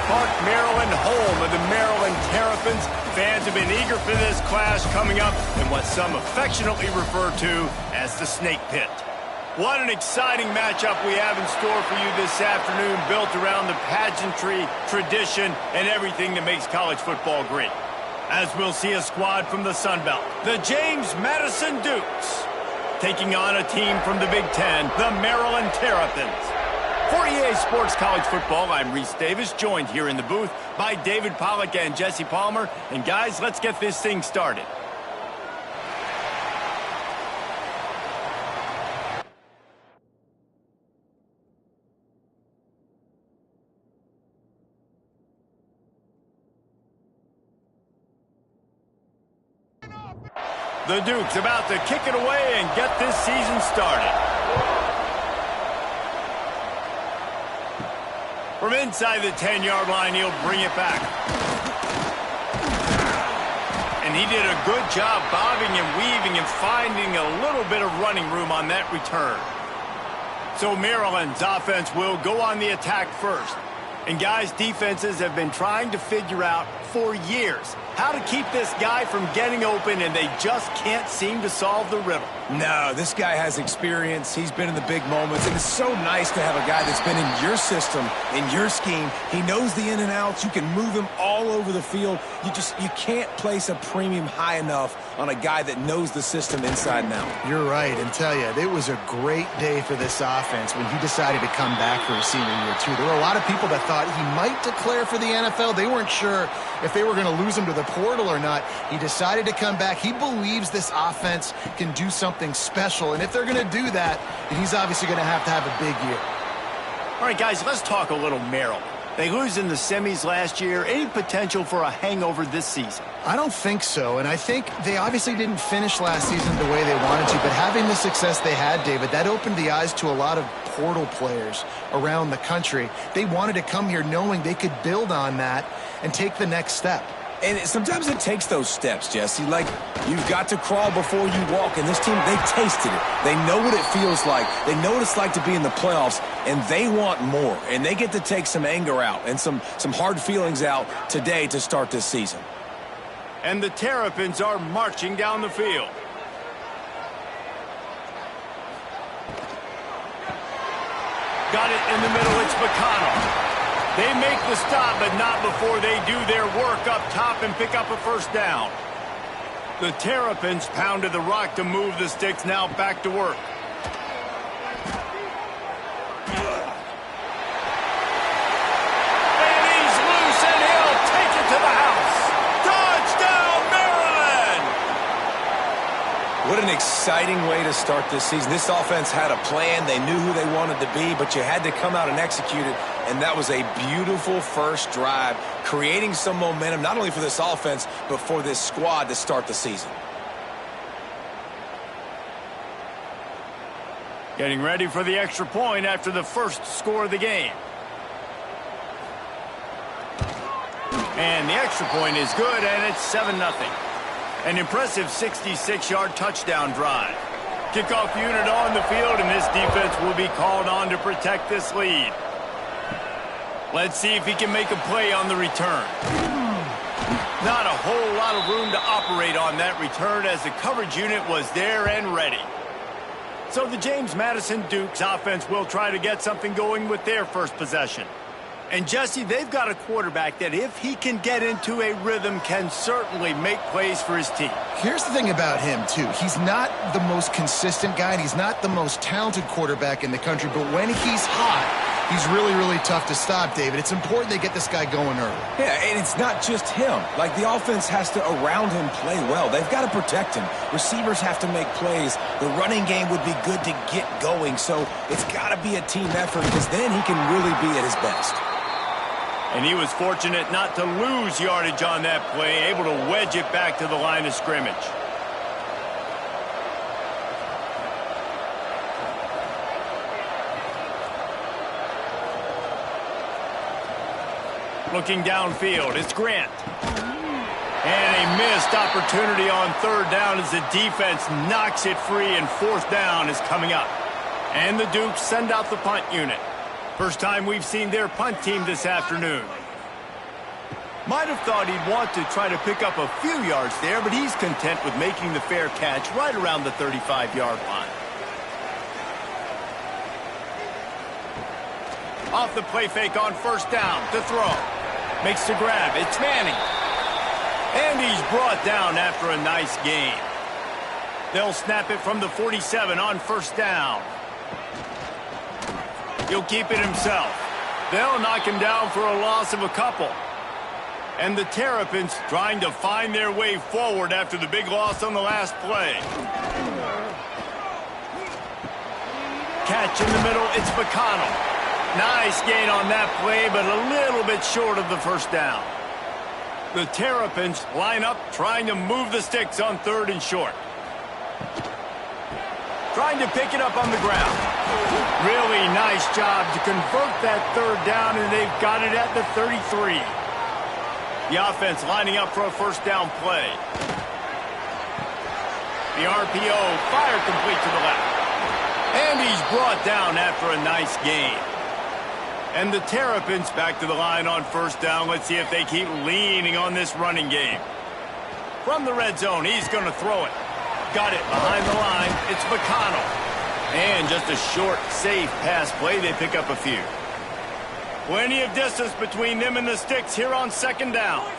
Park, Maryland, home of the Maryland Terrapins. Fans have been eager for this clash coming up in what some affectionately refer to as the Snake Pit. What an exciting matchup we have in store for you this afternoon, built around the pageantry, tradition, and everything that makes college football great. As we'll see a squad from the Sun Belt, the James Madison Dukes, taking on a team from the Big Ten, the Maryland Terrapins. For EA Sports College Football, I'm Reese Davis, joined here in the booth by David Pollack and Jesse Palmer. And guys, let's get this thing started. The Dukes about to kick it away and get this season started. From inside the 10-yard line, he'll bring it back. And he did a good job bobbing and weaving and finding a little bit of running room on that return. So Maryland's offense will go on the attack first. And guys, defenses have been trying to figure out for years how to keep this guy from getting open, and they just can't seem to solve the riddle. No, this guy has experience. He's been in the big moments, and it's so nice to have a guy that's been in your system, in your scheme. He knows the in and outs. You can move him all over the field. You can't place a premium high enough on a guy that knows the system inside and out. You're right, and tell you, it was a great day for this offense when he decided to come back for his senior year, too. There were a lot of people that thought he might declare for the NFL. They weren't sure if they were going to lose him to the portal or not. He decided to come back. He believes this offense can do something special, and if they're going to do that, then he's obviously going to have a big year. All right, guys, let's talk a little Maryland. They lose in the semis last year. Any potential for a hangover this season? I don't think so, and I think they obviously didn't finish last season the way they wanted to, but having the success they had, David, that opened the eyes to a lot of portal players around the country. They wanted to come here knowing they could build on that and take the next step. And sometimes it takes those steps, Jesse. Like, you've got to crawl before you walk. And this team, they've tasted it. They know what it feels like. They know what it's like to be in the playoffs, and they want more. And they get to take some anger out and some hard feelings out today to start this season. And the Terrapins are marching down the field. Got it in the middle. It's McConnell. They make the stop, but not before they do their work up top and pick up a first down. The Terrapins pounded the rock to move the sticks, now back to work. And he's loose, and he'll take it to the house. Touchdown, Maryland! What an exciting way to start this season. This offense had a plan. They knew who they wanted to be, but you had to come out and execute it. And that was a beautiful first drive, creating some momentum, not only for this offense, but for this squad to start the season. Getting ready for the extra point after the first score of the game. And the extra point is good, and it's 7-0. An impressive 66-yard touchdown drive. Kickoff unit on the field, and this defense will be called on to protect this lead. Let's see if he can make a play on the return. Not a whole lot of room to operate on that return as the coverage unit was there and ready. So the James Madison Dukes offense will try to get something going with their first possession. And Jesse, they've got a quarterback that if he can get into a rhythm can certainly make plays for his team. Here's the thing about him, too. He's not the most consistent guy, and he's not the most talented quarterback in the country, but when he's hot, he's really, really tough to stop, David. It's important they get this guy going early. Yeah, and it's not just him. Like, the offense has to, around him, play well. They've got to protect him. Receivers have to make plays. The running game would be good to get going, so it's got to be a team effort because then he can really be at his best. And he was fortunate not to lose yardage on that play, able to wedge it back to the line of scrimmage. Looking downfield, it's Grant. And a missed opportunity on third down as the defense knocks it free, and fourth down is coming up. And the Dukes send out the punt unit. First time we've seen their punt team this afternoon. Might have thought he'd want to try to pick up a few yards there, but he's content with making the fair catch right around the 35-yard line. Off the play fake on first down to throw. Makes the grab. It's Manning. And he's brought down after a nice gain. They'll snap it from the 47 on first down. He'll keep it himself. They'll knock him down for a loss of a couple. And the Terrapins trying to find their way forward after the big loss on the last play. Catch in the middle, it's McConnell. Nice gain on that play, but a little bit short of the first down. The Terrapins line up trying to move the sticks on 3rd and short. Trying to pick it up on the ground. Really nice job to convert that 3rd down, and they've got it at the 33. The offense lining up for a first down play. The RPO, fire complete to the left. And he's brought down after a nice gain. And the Terrapins back to the line on first down. Let's see if they keep leaning on this running game. From the red zone, he's going to throw it. Got it behind the line. It's McConnell. And just a short, safe pass play. They pick up a few. Plenty of distance between them and the sticks here on second down.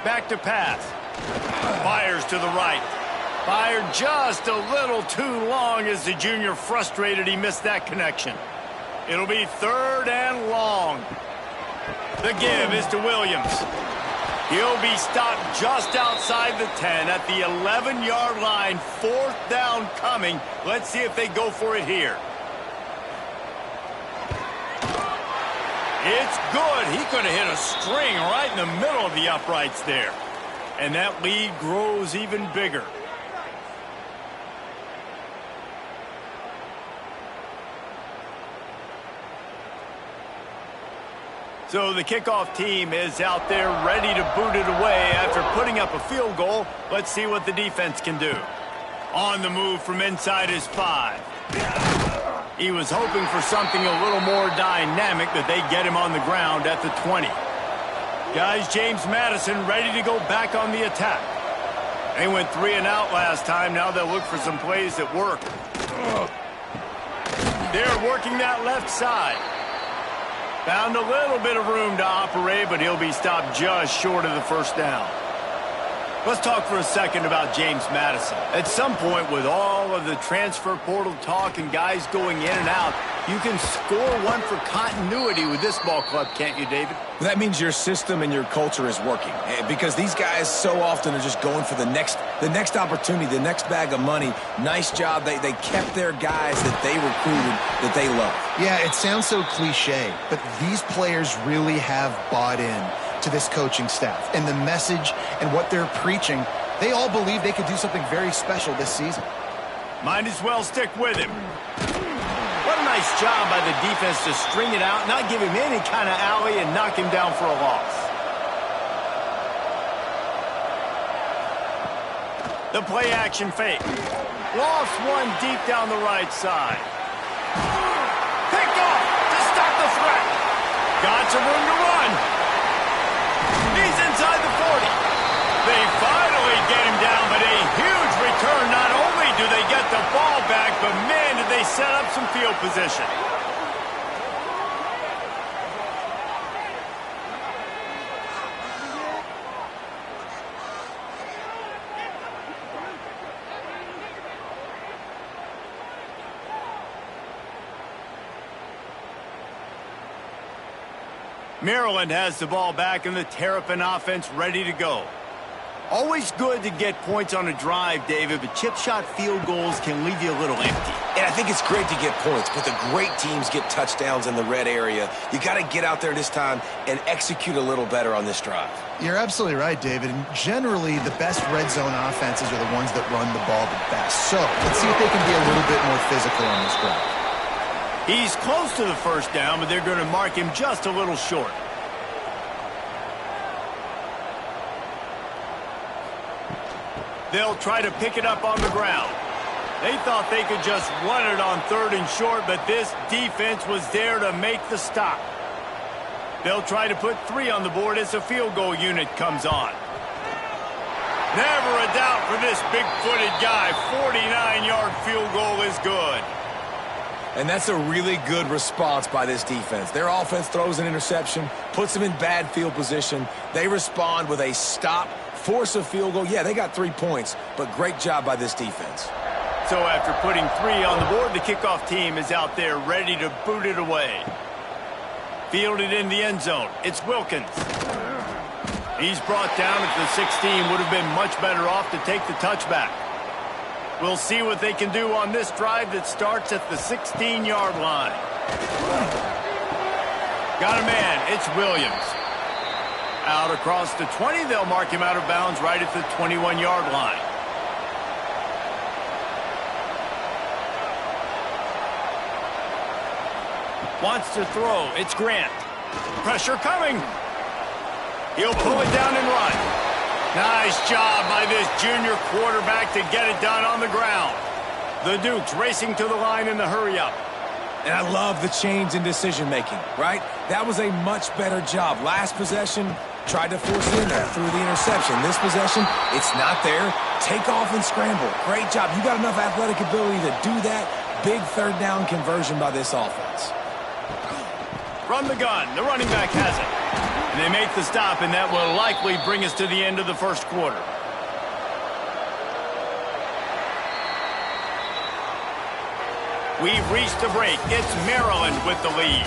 Back to pass. Fires to the right. Fired just a little too long as the junior frustrated he missed that connection. It'll be 3rd and long. The give is to Williams. He'll be stopped just outside the 10 at the 11-yard line. 4th down coming. Let's see if they go for it here. It's good. He could have hit a string right in the middle of the uprights there. And that lead grows even bigger. So the kickoff team is out there ready to boot it away after putting up a field goal. Let's see what the defense can do. On the move from inside his 5. He was hoping for something a little more dynamic, that they get him on the ground at the 20. Guys, James Madison ready to go back on the attack. They went 3 and out last time. Now they'll look for some plays that work. They're working that left side. Found a little bit of room to operate, but he'll be stopped just short of the first down. Let's talk for a second about James Madison. At some point, with all of the transfer portal talk and guys going in and out, you can score one for continuity with this ball club, can't you, David? That means your system and your culture is working, because these guys so often are just going for the next opportunity, the next bag of money. Nice job. They kept their guys that they recruited, that they love. Yeah, it sounds so cliche, but these players really have bought in to this coaching staff and the message and what they're preaching. They all believe they could do something very special this season. Might as well stick with him. What a nice job by the defense to string it out, not give him any kind of alley, and knock him down for a loss. The play action fake. Lost one deep down the right side. Picked off to stop the threat. Got some room to run. He's inside the 40. They finally get him down, but a huge return. Not only do they get the ball back, but man, did they set up some field position. Maryland has the ball back, and the Terrapin offense ready to go. Always good to get points on a drive, David, but chip shot field goals can leave you a little empty. And I think it's great to get points, but the great teams get touchdowns in the red area. You got to get out there this time and execute a little better on this drive. You're absolutely right, David. And generally, the best red zone offenses are the ones that run the ball the best. So let's see if they can be a little bit more physical on this drive. He's close to the first down, but they're going to mark him just a little short. They'll try to pick it up on the ground. They thought they could just run it on 3rd and short, but this defense was there to make the stop. They'll try to put 3 on the board as the field goal unit comes on. Never a doubt for this big-footed guy. 49-yard field goal is good. And that's a really good response by this defense. Their offense throws an interception, puts them in bad field position. They respond with a stop, force a field goal. Yeah, they got 3 points, but great job by this defense. So after putting 3 on the board, the kickoff team is out there ready to boot it away. Fielded in the end zone. It's Wilkins. He's brought down at the 16. Would have been much better off to take the touchback. We'll see what they can do on this drive that starts at the 16-yard line. Got a man. It's Williams. Out across the 20. They'll mark him out of bounds right at the 21-yard line. Wants to throw. It's Grant. Pressure coming. He'll pull it down and run. Nice job by this junior quarterback to get it done on the ground. The Dukes racing to the line in the hurry-up. And I love the change in decision-making, right? That was a much better job. Last possession, tried to force it in there, threw the interception. This possession, it's not there. Take off and scramble. Great job. You got enough athletic ability to do that. Big third down conversion by this offense. From the gun, the running back has it. And they make the stop, and that will likely bring us to the end of the first quarter. We've reached the break. It's Maryland with the lead.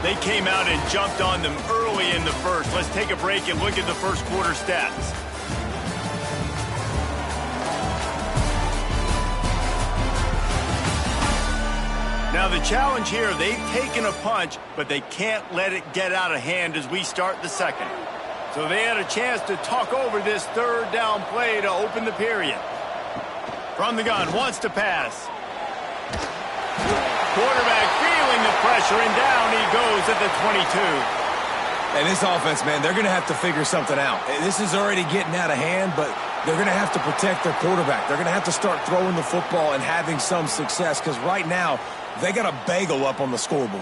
They came out and jumped on them early in the first. Let's take a break and look at the first quarter stats. Now the challenge here, they've taken a punch, but they can't let it get out of hand as we start the second. So they had a chance to talk over this third down play to open the period. From the gun, wants to pass. Quarterback feeling the pressure, and down he goes at the 22. And this offense, man, they're going to have to figure something out. This is already getting out of hand, but they're going to have to protect their quarterback. They're going to have to start throwing the football and having some success, because right now, they got a bagel up on the scoreboard.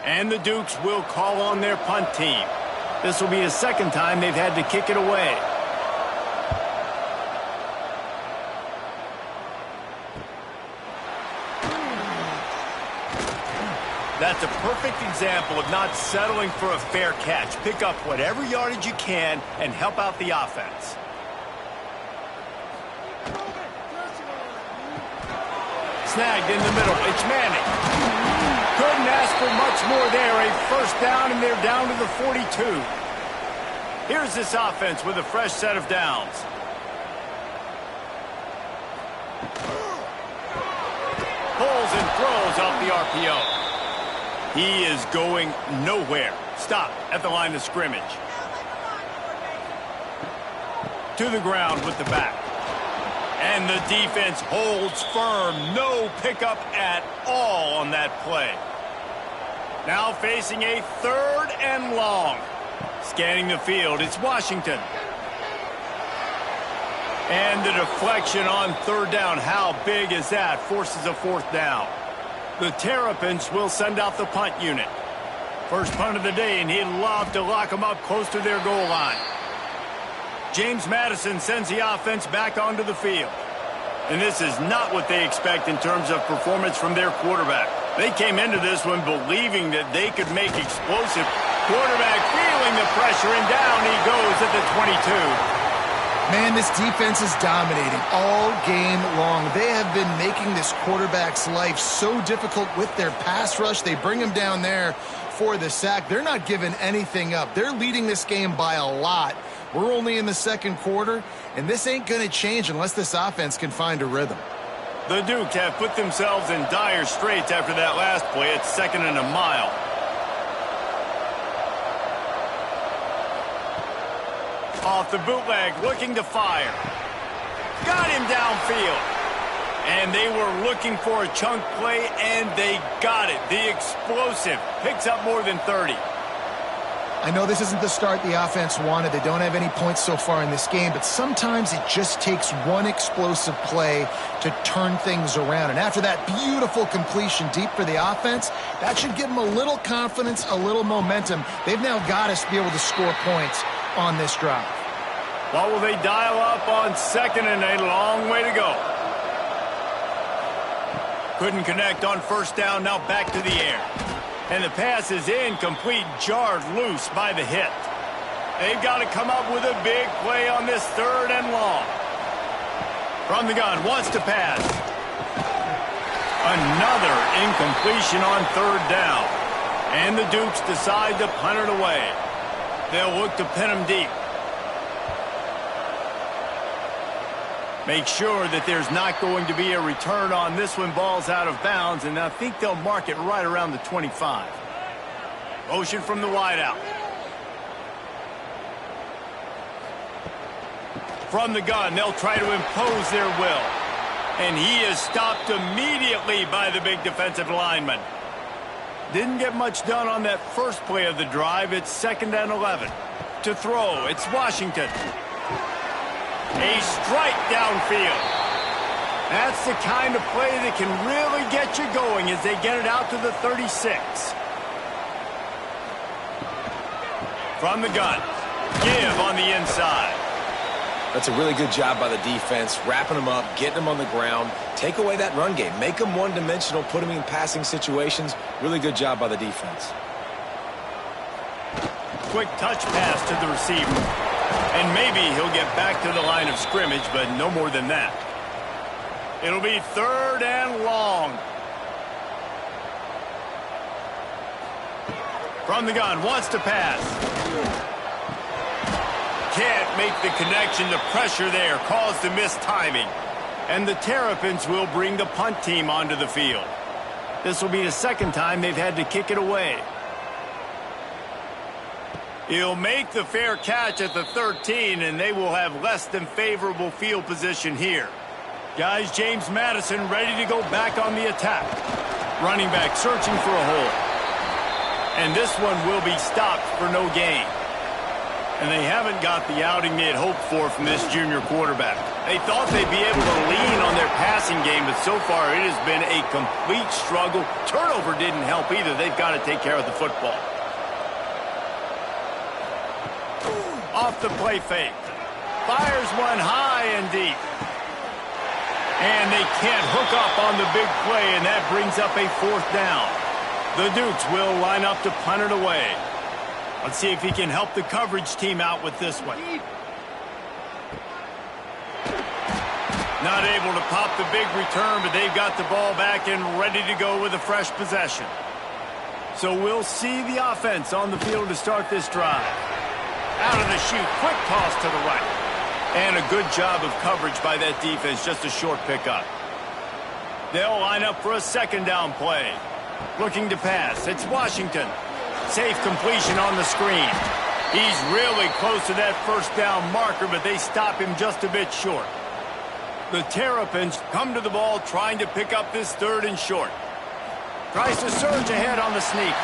And the Dukes will call on their punt team. This will be the second time they've had to kick it away. That's a perfect example of not settling for a fair catch. Pick up whatever yardage you can and help out the offense. Snagged in the middle. It's Manning. Couldn't ask for much more there. A first down, and they're down to the 42. Here's this offense with a fresh set of downs. Pulls and throws off the RPO. He is going nowhere. Stop at the line of scrimmage. To the ground with the back. And the defense holds firm. No pickup at all on that play. Now facing a third and long. Scanning the field, it's Washington. And the deflection on third down. How big is that? Forces a fourth down. The Terrapins will send out the punt unit. First punt of the day, and he'd love to lock them up close to their goal line. James Madison sends the offense back onto the field. And this is not what they expect in terms of performance from their quarterback. They came into this one believing that they could make explosive. Quarterback feeling the pressure, and down he goes at the 22. Man, this defense is dominating all game long. They have been making this quarterback's life so difficult with their pass rush. They bring him down there for the sack. They're not giving anything up. They're leading this game by a lot. We're only in the second quarter, and this ain't going to change unless this offense can find a rhythm. The Dukes have put themselves in dire straits after that last play. It's second and a mile. Off the bootleg, looking to fire. Got him downfield. And they were looking for a chunk play, and they got it. The explosive picks up more than 30. I know this isn't the start the offense wanted. They don't have any points so far in this game, but sometimes it just takes one explosive play to turn things around. And after that beautiful completion deep for the offense, that should give them a little confidence, a little momentum. They've now got us to be able to score points on this drive. What will they dial up on 2nd and a long way to go? Couldn't connect on 1st down, now back to the air. And the pass is incomplete, jarred loose by the hit. They've got to come up with a big play on this 3rd and long. From the gun, wants to pass. Another incompletion on 3rd down. And the Dukes decide to punt it away. They'll look to pin him deep. Make sure that there's not going to be a return on this one. Ball's out of bounds, and I think they'll mark it right around the 25. Motion from the wideout. From the gun, they'll try to impose their will. And he is stopped immediately by the big defensive lineman. Didn't get much done on that first play of the drive. It's 2nd and 11. To throw, it's Washington. A strike downfield. That's the kind of play that can really get you going as they get it out to the 36. From the gun, give on the inside. That's a really good job by the defense, wrapping them up, getting them on the ground. Take away that run game. Make them one-dimensional, put them in passing situations. Really good job by the defense. Quick touch pass to the receiver. And maybe he'll get back to the line of scrimmage, but no more than that. It'll be 3rd and long. From the gun, wants to pass. Can't make the connection. The pressure there caused the missed timing. And the Terrapins will bring the punt team onto the field. This will be the 2nd time they've had to kick it away. He'll make the fair catch at the 13, and they will have less than favorable field position here. Guys, James Madison ready to go back on the attack. Running back searching for a hole. And this one will be stopped for no gain. And they haven't got the outing they had hoped for from this junior quarterback. They thought they'd be able to lean on their passing game, but so far it has been a complete struggle. Turnover didn't help either. They've got to take care of the football. Off the play fake. Fires one high and deep. And they can't hook up on the big play, and that brings up a 4th down. The Dukes will line up to punt it away. Let's see if he can help the coverage team out with this one. Not able to pop the big return, but they've got the ball back and ready to go with a fresh possession. So we'll see the offense on the field to start this drive. Out of the chute, quick toss to the right. And a good job of coverage by that defense, just a short pickup. They'll line up for a 2nd down play. Looking to pass, it's Washington. Safe completion on the screen. He's really close to that 1st down marker, but they stop him just a bit short. The Terrapins come to the ball trying to pick up this 3rd and short. Tries to surge ahead on the sneak.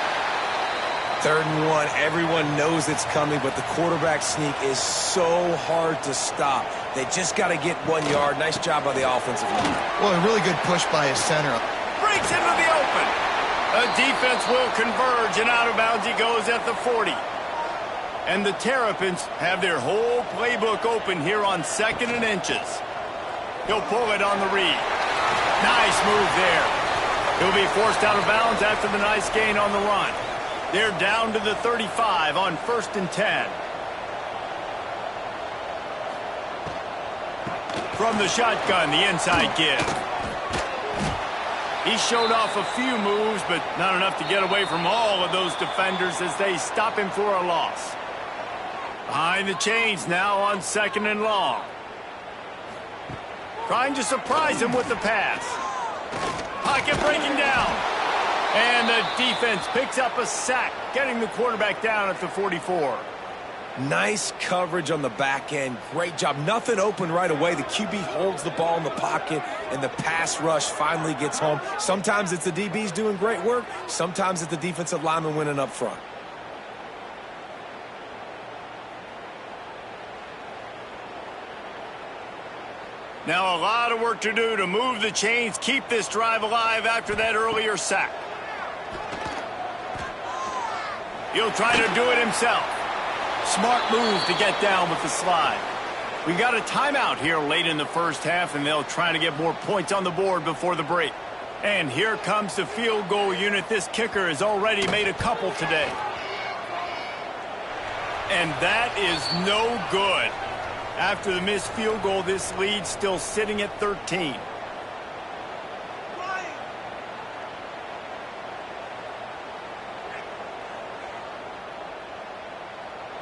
3rd and 1, everyone knows it's coming, but the quarterback sneak is so hard to stop. They just got to get 1 yard. Nice job by the offensive line. Well, a really good push by his center. Breaks into the open. The defense will converge, and out of bounds he goes at the 40. And the Terrapins have their whole playbook open here on 2nd and inches. He'll pull it on the read. Nice move there. He'll be forced out of bounds after the nice gain on the run. They're down to the 35 on 1st and 10. From the shotgun, the inside give. He showed off a few moves, but not enough to get away from all of those defenders as they stop him for a loss. Behind the chains now on 2nd and long. Trying to surprise him with the pass. Pocket breaking down. And the defense picks up a sack, getting the quarterback down at the 44. Nice coverage on the back end. Great job. Nothing open right away. The QB holds the ball in the pocket, and the pass rush finally gets home. Sometimes it's the DBs doing great work. Sometimes it's the defensive lineman winning up front. Now a lot of work to do to move the chains, keep this drive alive after that earlier sack. He'll try to do it himself. Smart move to get down with the slide. We got a timeout here late in the first half, and they'll try to get more points on the board before the break. And here comes the field goal unit. This kicker has already made a couple today. And that is no good. After the missed field goal, this lead still sitting at 13.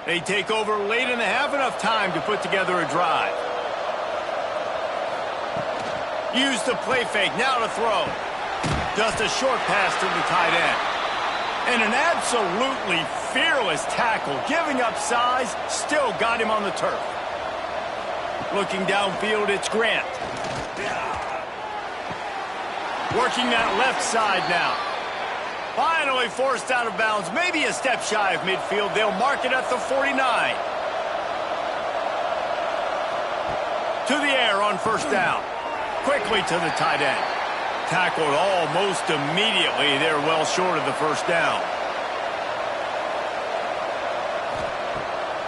They take over late in the half, enough time to put together a drive. Use the play fake, now to throw. Just a short pass to the tight end. And an absolutely fearless tackle, giving up size, still got him on the turf. Looking downfield, it's Grant. Working that left side now. Finally forced out of bounds, maybe a step shy of midfield. They'll mark it at the 49. To the air on first down. Quickly to the tight end. Tackled almost immediately. They're well short of the first down.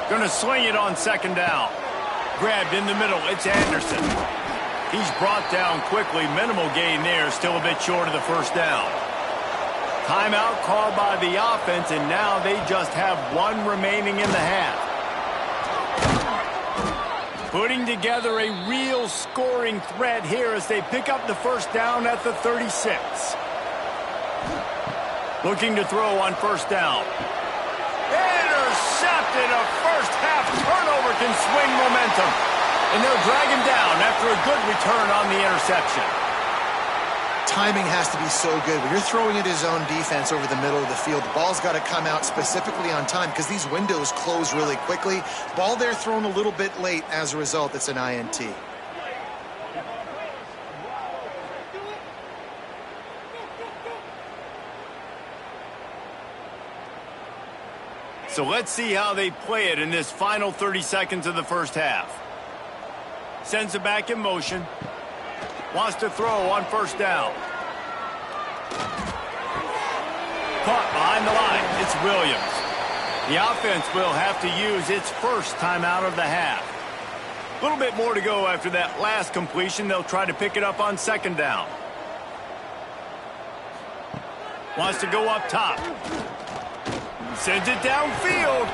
Going to sling it on second down. Grabbed in the middle. It's Anderson. He's brought down quickly. Minimal gain there. Still a bit short of the first down. Timeout called by the offense, and now they just have one remaining in the half. Putting together a real scoring threat here as they pick up the first down at the 36. Looking to throw on first down. Intercepted. A first half turnover can swing momentum. And they'll drag him down after a good return on the interception. Timing has to be so good. When you're throwing at his own defense over the middle of the field, the ball's got to come out specifically on time because these windows close really quickly. Ball there thrown a little bit late. As a result, it's an INT. So let's see how they play it in this final 30 seconds of the first half. Sends it back in motion. Wants to throw on first down. Caught behind the line. It's Williams. The offense will have to use its first timeout of the half. A little bit more to go after that last completion. They'll try to pick it up on second down. Wants to go up top. Sends it downfield.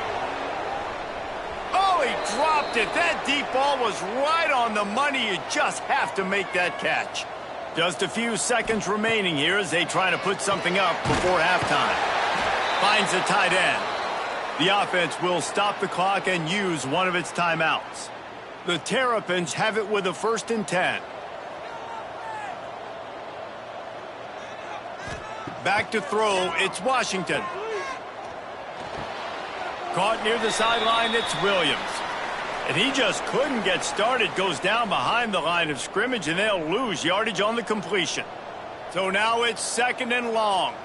Oh, he dropped it. That deep ball was right on the money. You just have to make that catch. Just a few seconds remaining here as they try to put something up before halftime. Finds the tight end. The offense will stop the clock and use one of its timeouts. The Terrapins have it with a 1st and 10. Back to throw, it's Washington. Caught near the sideline, it's Williams. And he just couldn't get started. Goes down behind the line of scrimmage, and they'll lose yardage on the completion. So now it's 2nd and long.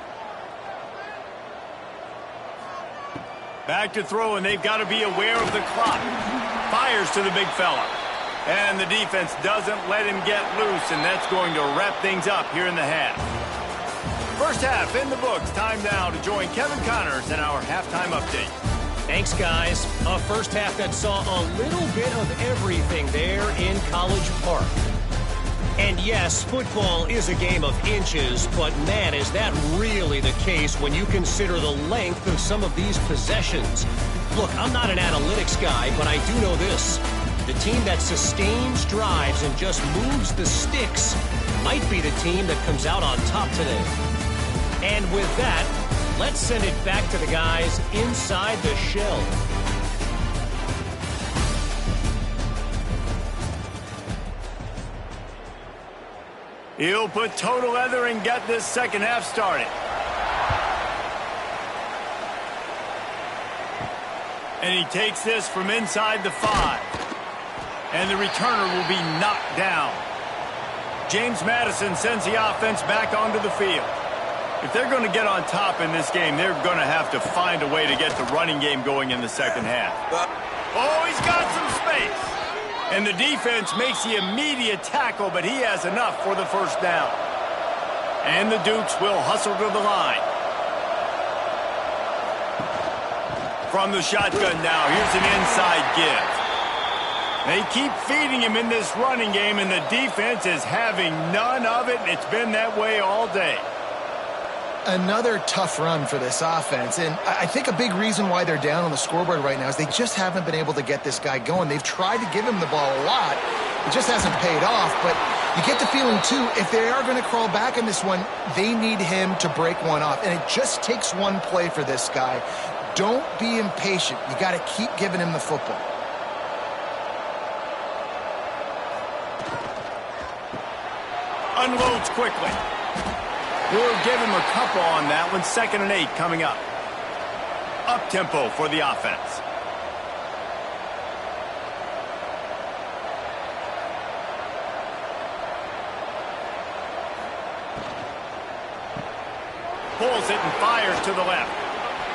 Back to throw, and they've got to be aware of the clock. Fires to the big fella. And the defense doesn't let him get loose, and that's going to wrap things up here in the half. First half in the books. Time now to join Kevin Connors in our halftime update. Thanks, guys. A first half that saw a little bit of everything there in College Park. And yes, football is a game of inches, but man, is that really the case when you consider the length of some of these possessions. Look, I'm not an analytics guy, but I do know this. The team that sustains drives and just moves the sticks might be the team that comes out on top today. And with that, let's send it back to the guys inside the shell. He'll put total leather and get this second half started. And he takes this from inside the 5. And the returner will be knocked down. James Madison sends the offense back onto the field. If they're going to get on top in this game, they're going to have to find a way to get the running game going in the second half. Oh, he's got some space. And the defense makes the immediate tackle, but he has enough for the first down. And the Dukes will hustle to the line. From the shotgun now, here's an inside give. They keep feeding him in this running game, and the defense is having none of it, and it's been that way all day. Another tough run for this offense, and I think a big reason why they're down on the scoreboard right now is they just haven't been able to get this guy going. They've tried to give him the ball a lot. It just hasn't paid off, but you get the feeling, too, if they are going to crawl back in this one, they need him to break one off, and it just takes one play for this guy. Don't be impatient. You got to keep giving him the football. Unloads quickly. We'll give him a couple on that one. 2nd and 8 coming up. Up-tempo for the offense. Pulls it and fires to the left.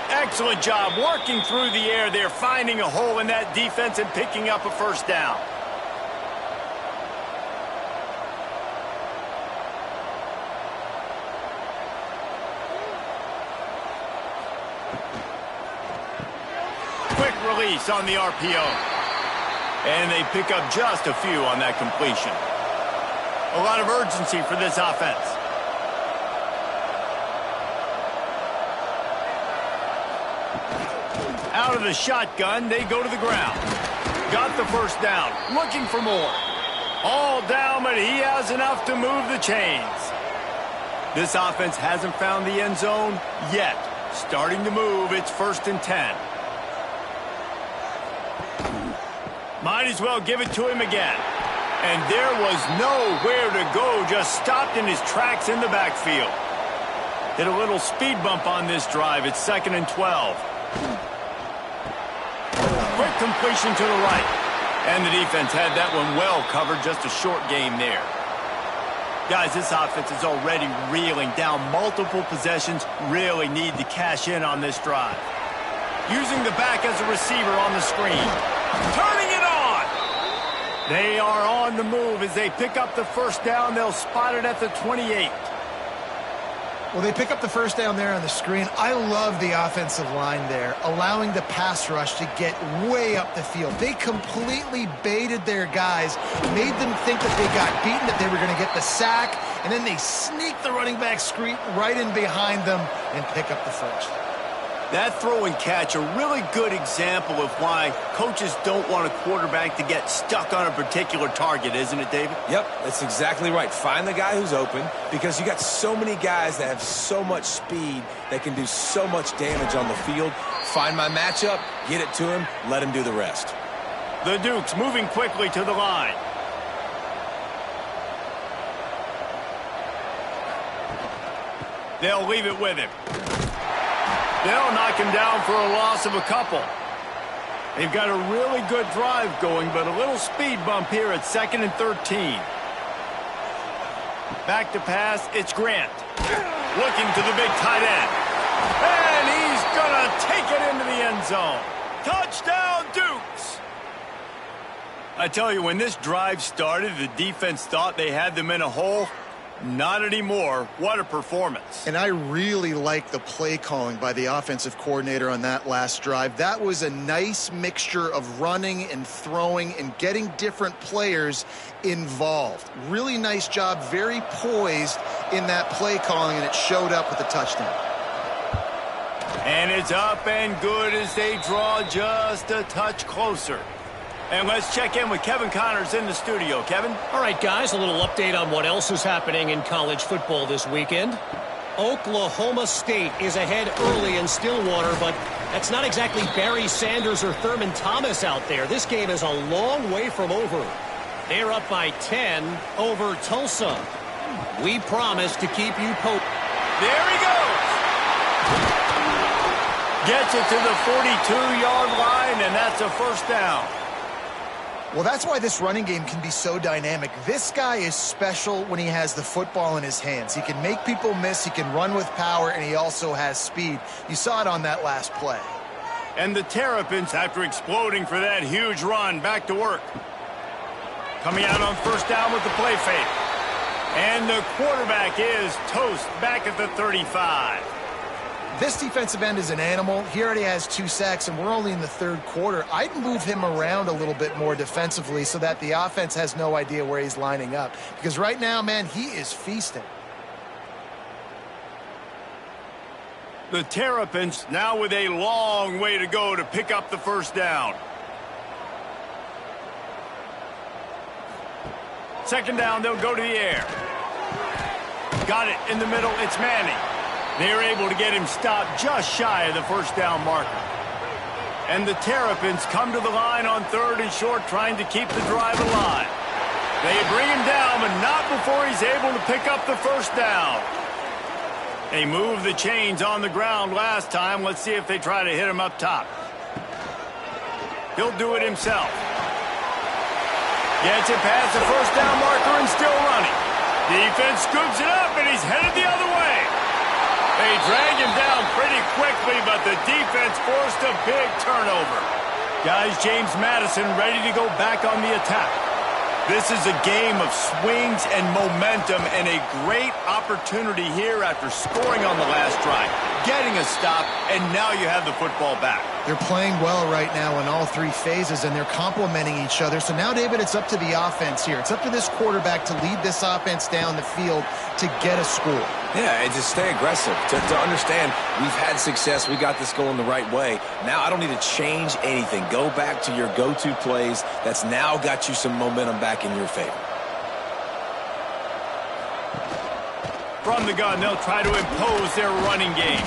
Excellent job working through the air there, finding a hole in that defense and picking up a first down. Quick release on the RPO. And they pick up just a few on that completion. A lot of urgency for this offense. Out of the shotgun, they go to the ground. Got the first down, looking for more. All down, but he has enough to move the chains. This offense hasn't found the end zone yet. Starting to move, it's 1st and 10. Might as well give it to him again. And there was nowhere to go, just stopped in his tracks in the backfield. Hit a little speed bump on this drive. It's 2nd and 12. Quick completion to the right. And the defense had that one well covered, just a short game there. Guys, this offense is already reeling down multiple possessions. Really need to cash in on this drive. Using the back as a receiver on the screen. Turning it on! They are on the move as they pick up the first down. They'll spot it at the 28. Well, they pick up the first down there on the screen. I love the offensive line there, allowing the pass rush to get way up the field. They completely baited their guys, made them think that they got beaten, that they were going to get the sack, and then they sneak the running back screen right in behind them and pick up the first. That throw and catch, a really good example of why coaches don't want a quarterback to get stuck on a particular target, isn't it, David? Yep, that's exactly right. Find the guy who's open, because you got so many guys that have so much speed that can do so much damage on the field. Find my matchup, get it to him, let him do the rest. The Dukes moving quickly to the line. They'll leave it with him. They'll knock him down for a loss of a couple. They've got a really good drive going, but a little speed bump here at 2nd and 13. Back to pass, it's Grant. Looking to the big tight end. And he's going to take it into the end zone. Touchdown, Dukes! I tell you, when this drive started, the defense thought they had them in a hole. Not anymore. What a performance. And I really like the play calling by the offensive coordinator on that last drive. That was a nice mixture of running and throwing and getting different players involved. Really nice job, very poised in that play calling, and it showed up with a touchdown. And it's up and good as they draw just a touch closer. And let's check in with Kevin Connors in the studio. Kevin? All right, guys, a little update on what else is happening in college football this weekend. Oklahoma State is ahead early in Stillwater, but that's not exactly Barry Sanders or Thurman Thomas out there. This game is a long way from over. They're up by 10 over Tulsa. We promise to keep you posted. There he goes. Gets it to the 42-yard line, and that's a first down. Well, that's why this running game can be so dynamic. This guy is special when he has the football in his hands. He can make people miss, he can run with power, and he also has speed. You saw it on that last play. And the Terrapins, after exploding for that huge run, back to work. Coming out on first down with the play fake. And the quarterback is toast back at the 35. This defensive end is an animal. He already has 2 sacks, and we're only in the third quarter. I'd move him around a little bit more defensively so that the offense has no idea where he's lining up. Because right now, man, he is feasting. The Terrapins now with a long way to go to pick up the first down. Second down, they'll go to the air. Got it in the middle, it's Manning. They're able to get him stopped just shy of the first down marker. And the Terrapins come to the line on third and short, trying to keep the drive alive. They bring him down, but not before he's able to pick up the first down. They moved the chains on the ground last time. Let's see if they try to hit him up top. He'll do it himself. Gets it past the first down marker and still running. Defense scoops it up, and he's headed the other way. They drag him down pretty quickly, but the defense forced a big turnover. Guys, James Madison ready to go back on the attack. This is a game of swings and momentum, and a great opportunity here after scoring on the last drive, getting a stop, and now you have the football back. They're playing well right now in all 3 phases, and they're complementing each other. So now, David, it's up to the offense here. It's up to this quarterback to lead this offense down the field to get a score. Yeah, and just stay aggressive. To understand we've had success, we got this going the right way. Now I don't need to change anything. Go back to your go-to plays. That's now got you some momentum back in your favor. From the gun, they'll try to impose their running game.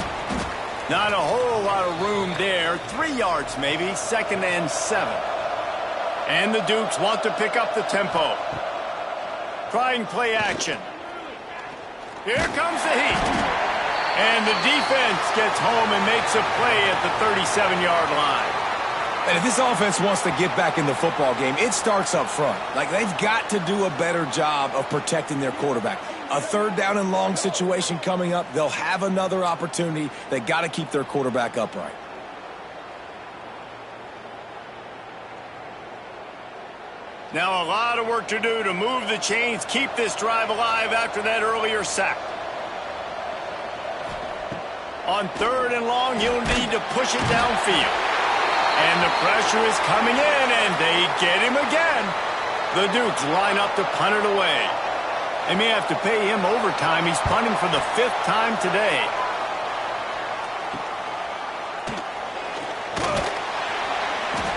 Not a whole lot of room there. 3 yards maybe, 2nd and 7. And the Dukes want to pick up the tempo. Trying play action. Here comes the heat. And the defense gets home and makes a play at the 37-yard line. And if this offense wants to get back in the football game, it starts up front. Like, they've got to do a better job of protecting their quarterback. A 3rd down and long situation coming up. They'll have another opportunity. They got to keep their quarterback upright. Now a lot of work to do to move the chains, keep this drive alive after that earlier sack. On 3rd and long, you'll need to push it downfield. And the pressure is coming in, and they get him again. The Dukes line up to punt it away. They may have to pay him overtime. He's punting for the 5th time today.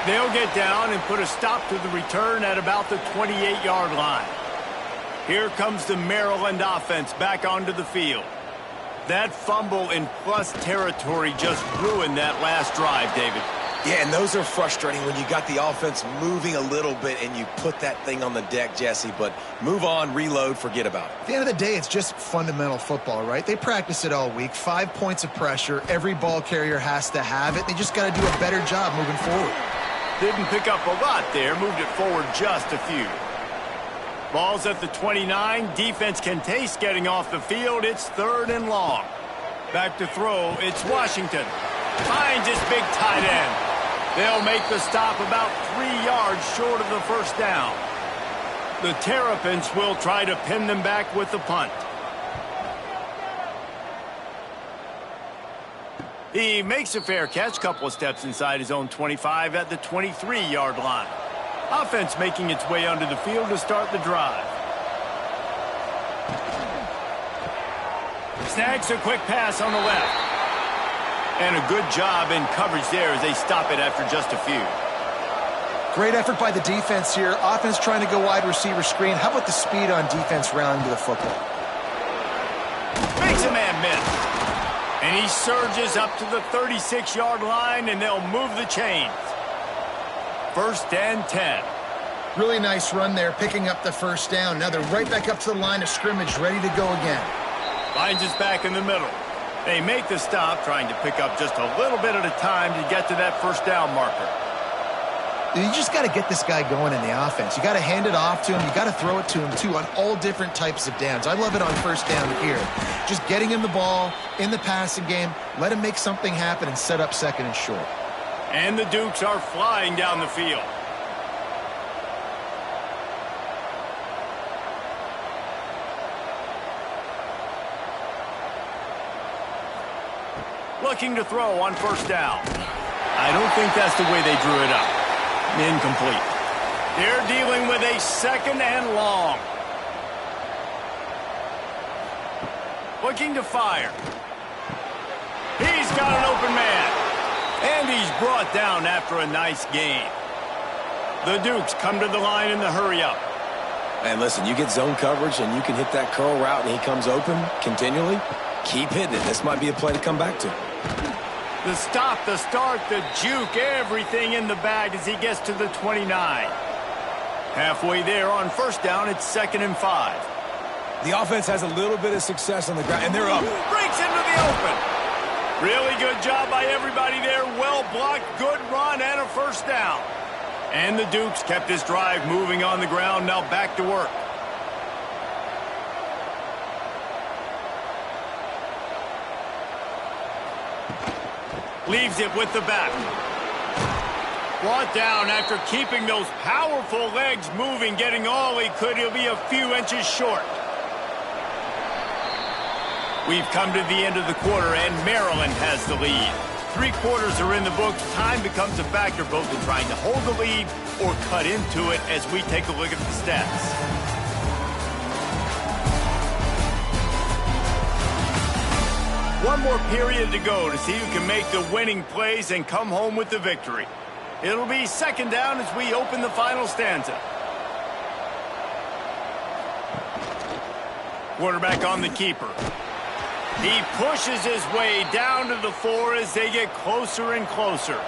They'll get down and put a stop to the return at about the 28-yard line. Here comes the Maryland offense back onto the field. That fumble in plus territory just ruined that last drive, David. Yeah, and those are frustrating when you got the offense moving a little bit and you put that thing on the deck, Jesse. But move on, reload, forget about it. At the end of the day, it's just fundamental football, right? They practice it all week. 5 points of pressure. Every ball carrier has to have it. They just got to do a better job moving forward. Didn't pick up a lot there. Moved it forward just a few. Ball's at the 29. Defense can taste getting off the field. It's 3rd and long. Back to throw. It's Washington. Finds his big tight end. They'll make the stop about 3 yards short of the first down. The Terrapins will try to pin them back with the punt. He makes a fair catch, couple of steps inside his own 25 at the 23-yard line. Offense making its way onto the field to start the drive. Snags a quick pass on the left. And a good job in coverage there as they stop it after just a few. Great effort by the defense here. Offense trying to go wide receiver screen. How about the speed on defense rounding to the football? Makes a man miss. And he surges up to the 36-yard line, and they'll move the chains. 1st and 10. Really nice run there, picking up the first down. Now they're right back up to the line of scrimmage, ready to go again. Finds his back in the middle. They make the stop, trying to pick up just a little bit at a time to get to that first down marker. You just got to get this guy going in the offense. You got to hand it off to him. You got to throw it to him, too, on all different types of downs. I love it on first down here. Just getting him the ball in the passing game, let him make something happen and set up 2nd and short. And the Dukes are flying down the field. Looking to throw on first down. I don't think that's the way they drew it up. Incomplete. They're dealing with a second and long. Looking to fire. He's got an open man. And he's brought down after a nice gain. The Dukes come to the line in the hurry-up. And listen, you get zone coverage and you can hit that curl route and he comes open continually. Keep hitting it. This might be a play to come back to. The stop, the start, the juke, everything in the bag as he gets to the 29. Halfway there on first down, it's 2nd and 5. The offense has a little bit of success on the ground, and they're up. Breaks into the open. Really good job by everybody there. Well blocked, good run, and a first down. And the Dukes kept this drive moving on the ground. Now back to work. Leaves it with the back. Brought down after keeping those powerful legs moving, getting all he could. He'll be a few inches short. We've come to the end of the quarter, and Maryland has the lead. 3 quarters are in the books. Time becomes a factor both in trying to hold the lead or cut into it as we take a look at the stats. One more period to go to see who can make the winning plays and come home with the victory. It'll be 2nd down as we open the final stanza. Quarterback on the keeper. He pushes his way down to the 4 as they get closer and closer.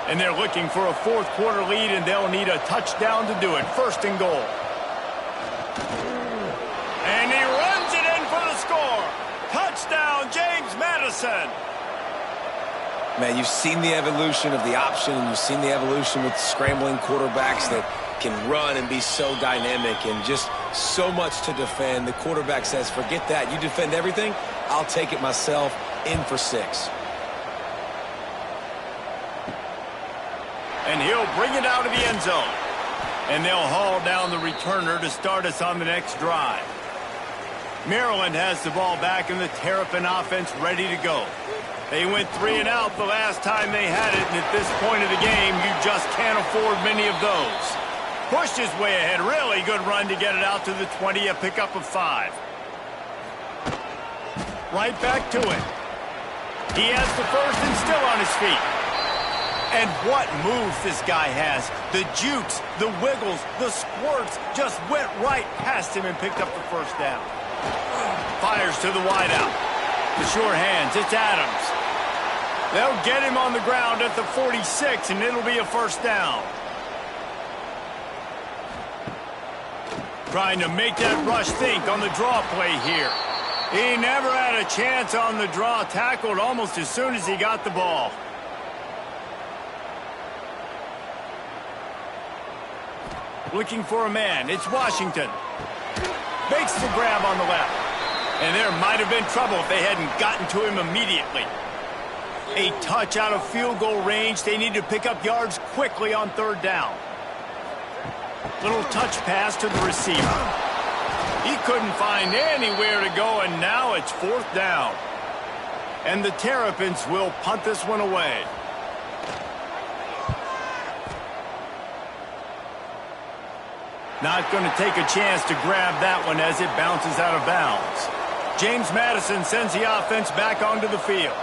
And they're looking for a 4th quarter lead, and they'll need a touchdown to do it. 1st and goal. And he runs it in for the score. Touchdown, James Madison. Man, you've seen the evolution of the option, and you've seen the evolution with scrambling quarterbacks that can run and be so dynamic and just so much to defend. The quarterback says, forget that. You defend everything, I'll take it myself. In for 6. And he'll bring it out of the end zone. And they'll haul down the returner to start us on the next drive. Maryland has the ball back and the Terrapin offense ready to go. They went 3 and out the last time they had it, and at this point of the game, you just can't afford many of those. Pushed his way ahead. Really good run to get it out to the 20, a pickup of 5. Right back to it. He has the first and still on his feet. And what moves this guy has. The jukes, the wiggles, the squirts just went right past him and picked up the first down. Fires to the wideout. The sure hands, it's Adams. They'll get him on the ground at the 46, and it'll be a first down. Trying to make that rush think on the draw play here. He never had a chance on the draw, tackled almost as soon as he got the ball. Looking for a man, it's Washington. Makes the grab on the left. And there might have been trouble if they hadn't gotten to him immediately. A touch out of field goal range. They need to pick up yards quickly on 3rd down. Little touch pass to the receiver. He couldn't find anywhere to go, and now it's 4th down. And the Terrapins will punt this one away. Not going to take a chance to grab that one as it bounces out of bounds. James Madison sends the offense back onto the field.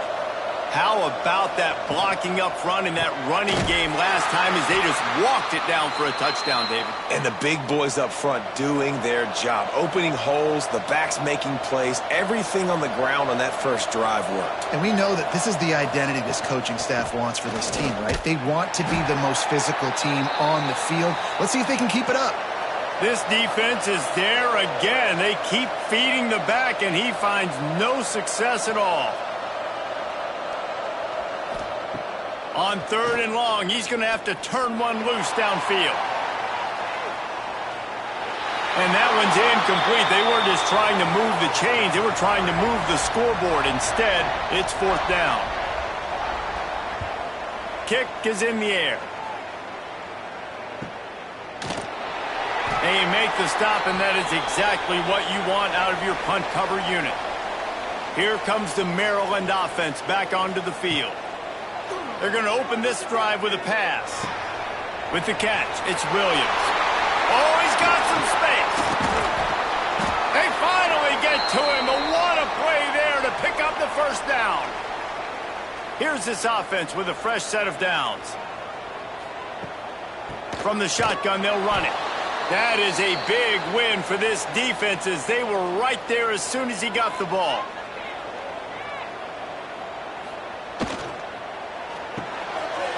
How about that blocking up front in that running game last time as they just walked it down for a touchdown, David? And the big boys up front doing their job. Opening holes, the backs making plays. Everything on the ground on that first drive worked. And we know that this is the identity this coaching staff wants for this team, right? They want to be the most physical team on the field. Let's see if they can keep it up. This defense is there again. They keep feeding the back, and he finds no success at all. On 3rd and long, he's going to have to turn one loose downfield. And that one's incomplete. They weren't just trying to move the chains. They were trying to move the scoreboard. Instead, it's 4th down. Kick is in the air. They make the stop, and that is exactly what you want out of your punt cover unit. Here comes the Maryland offense back onto the field. They're going to open this drive with a pass. With the catch, it's Williams. Oh, he's got some space. They finally get to him. What a play there to pick up the first down. Here's this offense with a fresh set of downs. From the shotgun, they'll run it. That is a big win for this defense as they were right there as soon as he got the ball.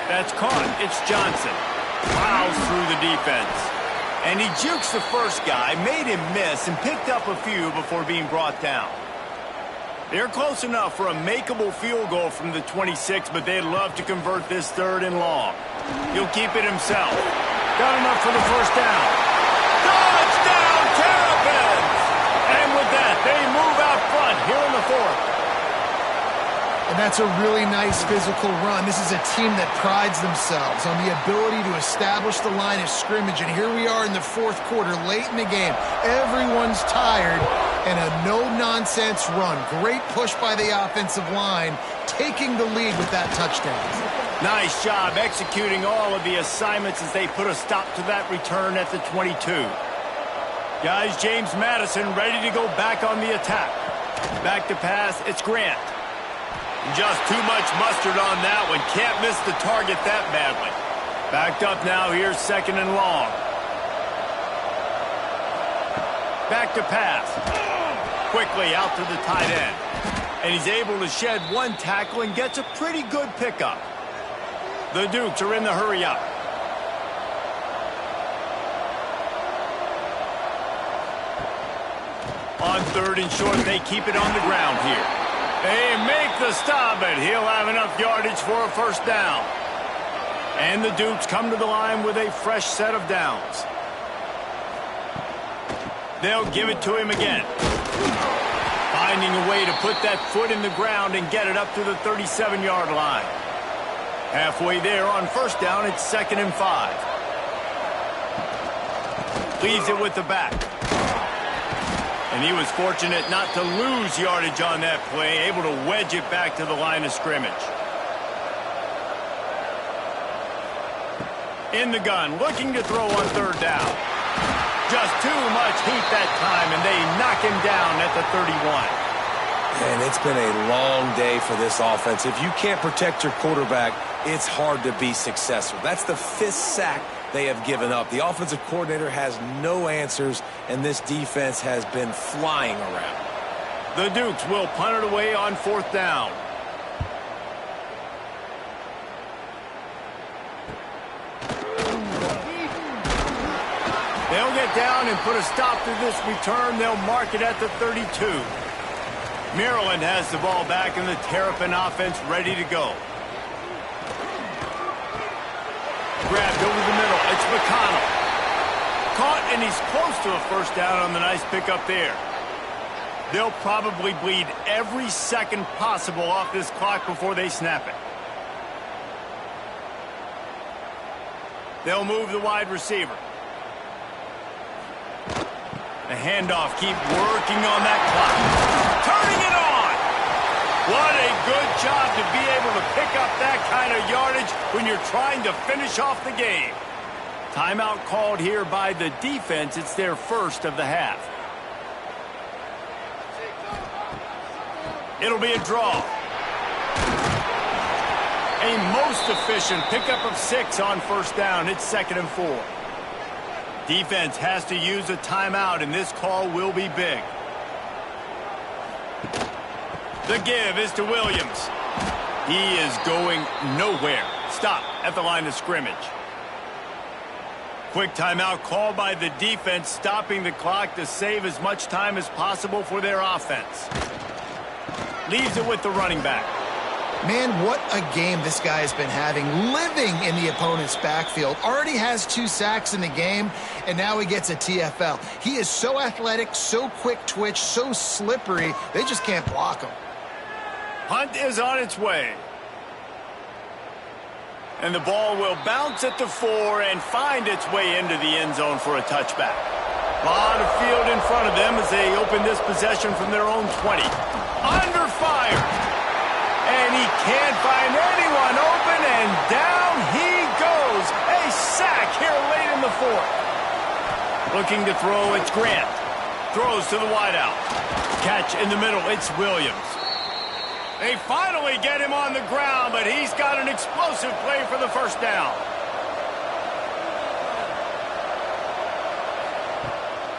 That's caught. It's Johnson. Plows through the defense. And he jukes the first guy, made him miss, and picked up a few before being brought down. They're close enough for a makeable field goal from the 26, but they'd love to convert this 3rd and long. He'll keep it himself. Got enough for the first down. Touchdown, Terrapins! And with that, they move out front here in the 4th. And that's a really nice physical run. This is a team that prides themselves on the ability to establish the line of scrimmage. And here we are in the 4th quarter, late in the game. Everyone's tired, and a no-nonsense run. Great push by the offensive line, taking the lead with that touchdown. Nice job executing all of the assignments as they put a stop to that return at the 22. Guys, James Madison ready to go back on the attack. Back to pass, it's Grant. Just too much mustard on that one. Can't miss the target that badly. Backed up now. Here's 2nd and long. Back to pass. Quickly out to the tight end. And he's able to shed one tackle and gets a pretty good pickup. The Dukes are in the hurry-up. On 3rd and short, they keep it on the ground here. They make the stop, but he'll have enough yardage for a first down. And the Dukes come to the line with a fresh set of downs. They'll give it to him again. Finding a way to put that foot in the ground and get it up to the 37-yard line. Halfway there on first down, it's 2nd and 5. Leaves it with the back. And he was fortunate not to lose yardage on that play, able to wedge it back to the line of scrimmage. In the gun, looking to throw on 3rd down. Just too much heat that time, and they knock him down at the 31. And it's been a long day for this offense. If you can't protect your quarterback, it's hard to be successful. That's the 5th sack they have given up. The offensive coordinator has no answers, and this defense has been flying around. The Dukes will punt it away on 4th down. They'll get down and put a stop to this return. They'll mark it at the 32. Maryland has the ball back, and the Terrapin offense ready to go. Grabbed over the middle. It's McConnell. Caught, and he's close to a first down on the nice pickup there. They'll probably bleed every second possible off this clock before they snap it. They'll move the wide receiver. The handoff, keep working on that clock. Turning it on! What a good job to be able to pick up that kind of yardage when you're trying to finish off the game. Timeout called here by the defense. It's their first of the half. It'll be a draw. A most efficient pickup of 6 on first down. It's 2nd and 4. Defense has to use a timeout, and this call will be big. The give is to Williams. He is going nowhere. Stop at the line of scrimmage. Quick timeout called by the defense, stopping the clock to save as much time as possible for their offense. Leaves it with the running back. Man, what a game this guy has been having, living in the opponent's backfield. Already has 2 sacks in the game, and now he gets a TFL. He is so athletic, so quick twitch, so slippery, they just can't block him. Hunt is on its way. And the ball will bounce at the 4 and find its way into the end zone for a touchback. A lot of field in front of them as they open this possession from their own 20. Under can't find anyone open, and down he goes. A sack here late in the fourth. Looking to throw, it's Grant. Throws to the wideout. Catch in the middle, it's Williams. They finally get him on the ground, but he's got an explosive play for the first down.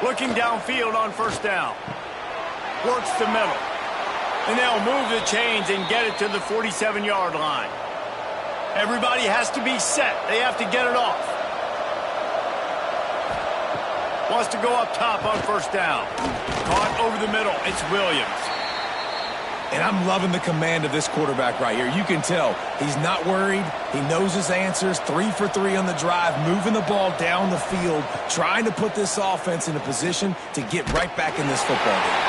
Looking downfield on first down. Works the middle. And they'll move the chains and get it to the 47-yard line. Everybody has to be set. They have to get it off. Wants to go up top on first down. Caught over the middle. It's Williams. And I'm loving the command of this quarterback right here. You can tell he's not worried. He knows his answers. 3 for 3 on the drive, moving the ball down the field, trying to put this offense in a position to get right back in this football game.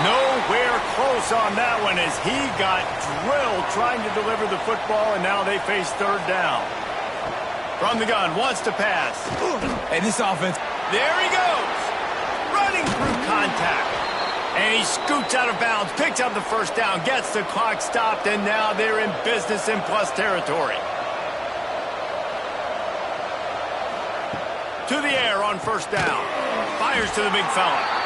Nowhere close on that one as he got drilled trying to deliver the football, and now they face third down. From the gun, wants to pass. And this offense. There he goes. Running through contact. And he scoots out of bounds, picks up the first down, gets the clock stopped, and now they're in business in plus territory. To the air on first down. Fires to the big fella.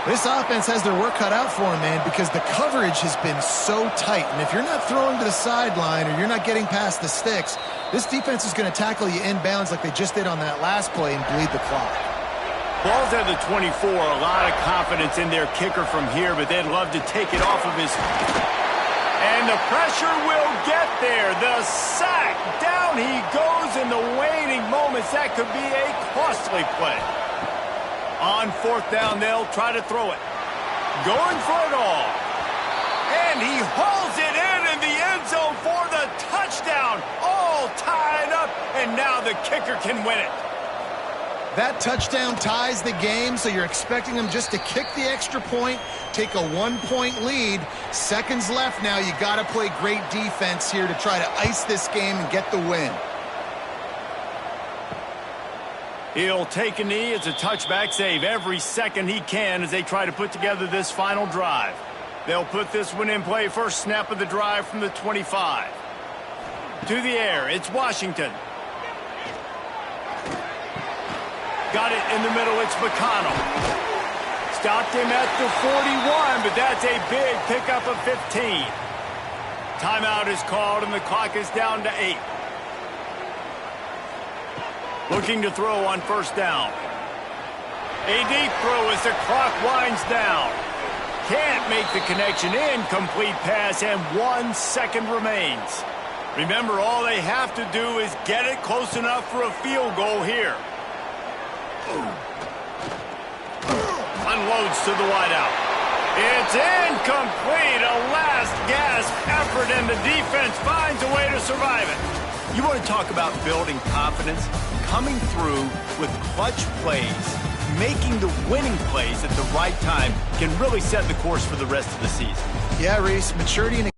This offense has their work cut out for them, man, because the coverage has been so tight. And if you're not throwing to the sideline or you're not getting past the sticks, this defense is going to tackle you inbounds like they just did on that last play and bleed the clock. Ball's at the 24. A lot of confidence in their kicker from here, but they'd love to take it off of his. And the pressure will get there. The sack. Down he goes in the waning moments. That could be a costly play. On fourth down, they'll try to throw it. Going for it all. And he hauls it in the end zone for the touchdown. All tied up, and now the kicker can win it. That touchdown ties the game, so you're expecting them just to kick the extra point, take a 1-point lead. Seconds left now. You got to play great defense here to try to ice this game and get the win. He'll take a knee. It's a touchback save every second he can as they try to put together this final drive. They'll put this one in play first snap of the drive from the 25. To the air, it's Washington. Got it in the middle, it's McConnell. Stopped him at the 41, but that's a big pickup of 15. Timeout is called, and the clock is down to 8. Looking to throw on first down. A deep throw as the clock winds down. Can't make the connection. Incomplete pass, and 1 second remains. Remember, all they have to do is get it close enough for a field goal here. Unloads to the wideout. It's incomplete. A last gasp effort, and the defense finds a way to survive it. You want to talk about building confidence? Coming through with clutch plays, making the winning plays at the right time can really set the course for the rest of the season. Yeah, Reese, maturity in a